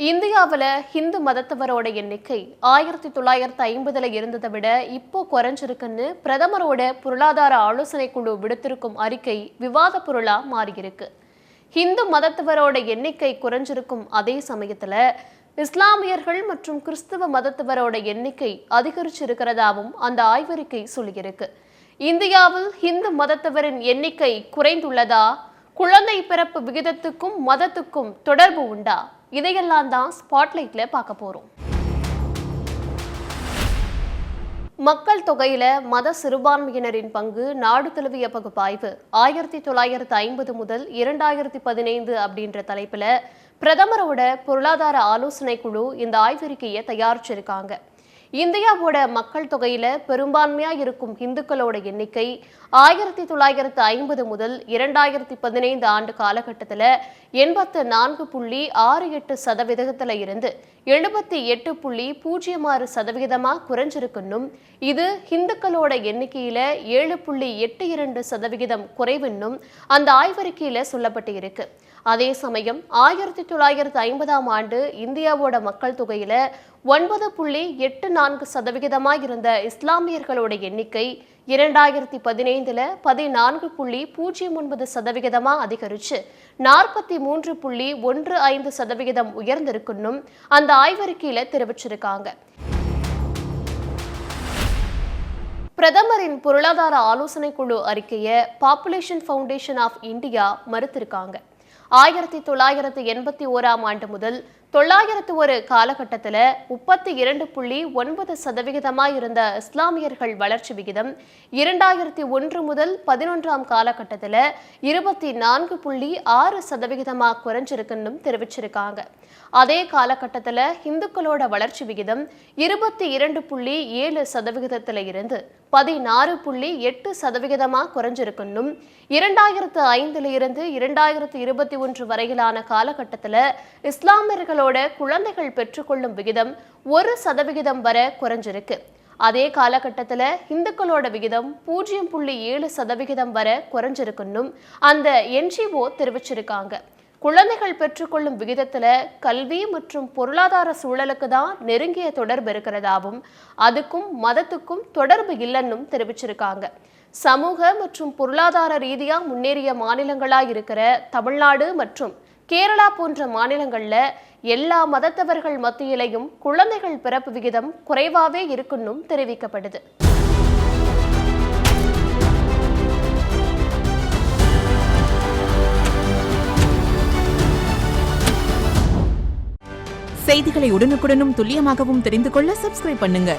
இந்தியாவில் ஹிந்து மதத்தவரோட எண்ணிக்கை 1950 இருந்ததை விட இப்போ குறைஞ்சிருக்குன்னு பிரதமரோட பொருளாதார ஆலோசனை குழு விடுத்திருக்கும் அறிக்கை விவாத பொருளா மாறியிருக்கு. ஹிந்து மதத்தவரோட எண்ணிக்கை குறைஞ்சிருக்கும் அதே சமயத்துல இஸ்லாமியர்கள் மற்றும் கிறிஸ்தவ மதத்தவரோட எண்ணிக்கை அதிகரிச்சிருக்கிறதாவும் அந்த ஆய்வறிக்கை சொல்லியிருக்கு. இந்தியாவில் ஹிந்து மதத்தவரின் எண்ணிக்கை குறைந்துள்ளதா, குழந்தை பிறப்பு விகிதத்துக்கும் மதத்துக்கும் தொடர்பு உண்டா, இதையெல்லாம் தான் ஸ்பாட்லைட்ல பார்க்க போறோம். மக்கள் தொகையில மத சிறுபான்மையினரின் பங்கு நாடு தழுவிய பகுப்பாய்வு 1950 முதல் 2015 அப்படின்ற தலைப்புல பிரதமரோட பொருளாதார ஆலோசனை குழு இந்த ஆய்வறிக்கையை தயாரிச்சிருக்காங்க. இந்தியாவோட மக்கள் தொகையில பெரும்பான்மையா இருக்கும் இந்துக்களோட எண்ணிக்கை 1950 முதல் 2015 ஆண்டு காலகட்டத்தில் 84.68% இருந்து 78.06% குறைஞ்சிருக்குன்னும், இது இந்துக்களோட எண்ணிக்கையில 7.82% குறைவுன்னும் அந்த ஆய்வறிக்கையில சொல்லப்பட்டு இருக்கு. அதே சமயம் 1950ஆம் ஆண்டு இந்தியாவோட மக்கள் தொகையில 9.84% இருந்த இஸ்லாமியர்களோட எண்ணிக்கை 2015 14.09% அதிகரிச்சு 43.15% உயர்ந்திருக்குன்னும் அந்த ஆய்வறிக்கையில தெரிவிச்சிருக்காங்க. பிரதமரின் பொருளாதார ஆலோசனை குழு அறிக்கையை பாப்புலேஷன் ஃபவுண்டேஷன் ஆஃப் இந்தியா மறுத்திருக்காங்க. 1981ஆம் ஆண்டு முதல் 901 காலகட்டத்தில் 32.9% இருந்த இஸ்லாமியர்கள் வளர்ச்சி விகிதம் 2001 முதல் 11ஆம் காலகட்டத்தில் 24.6% குறைஞ்சிருக்குன்னு தெரிவிச்சிருக்காங்க. அதே காலகட்டத்தில் இந்துக்களோட வளர்ச்சி விகிதம் 22.7% இருந்து 16.8% குறைஞ்சிருக்குன்னும், 2005 இருந்து 2021 வரையிலான காலகட்டத்தில் இஸ்லாமியர்களோட குழந்தைகள் பெற்றுக்கொள்ளும் விகிதம் 1% வரை குறைஞ்சிருக்கு. அதே காலகட்டத்தில் இந்துக்களோட விகிதம் 0.7% வரை குறைஞ்சிருக்குன்னும் அந்த என்ஜிஓ தெரிவிச்சிருக்காங்க. குழந்தைகள் பெற்றுக்கொள்ளும் விகிதத்துல கல்வி மற்றும் பொருளாதார சூழலுக்கு தான் நெருங்கிய தொடர்பு இருக்கிறதாவும் அதுக்கும் மதத்துக்கும் தொடர்பு இல்லைன்னும் தெரிவிச்சிருக்காங்க. சமூக மற்றும் பொருளாதார ரீதியா முன்னேறிய மாநிலங்களா இருக்கிற தமிழ்நாடு மற்றும் கேரளா போன்ற மாநிலங்கள்ல எல்லா மதத்தவர்கள் மத்தியிலையும் குழந்தைகள் பிறப்பு விகிதம் குறைவாவே இருக்குன்னும் தெரிவிக்கப்படுது. செய்திகளை உடனுக்குடனும் துல்லியமாகவும் தெரிந்து கொள்ள சப்ஸ்கிரைப் பண்ணுங்க.